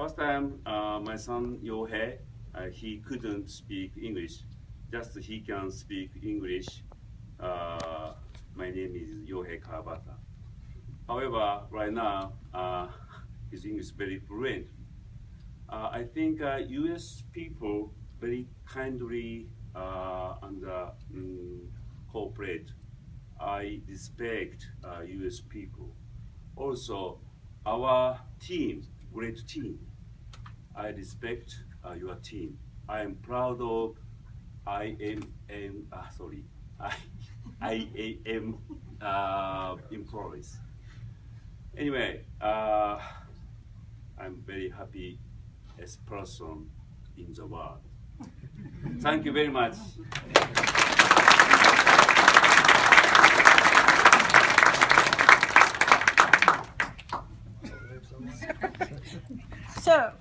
First time, my son Yohei, he couldn't speak English. Just he can speak English. My name is Yohei Kawabata. However, right now, his English is very fluent. I think U.S. people very kindly and cooperate. I respect U.S. people. Also, our team, great team. I respect your team. I am proud of IAM employees. Anyway, I'm very happy as person in the world. Thank you very much. So,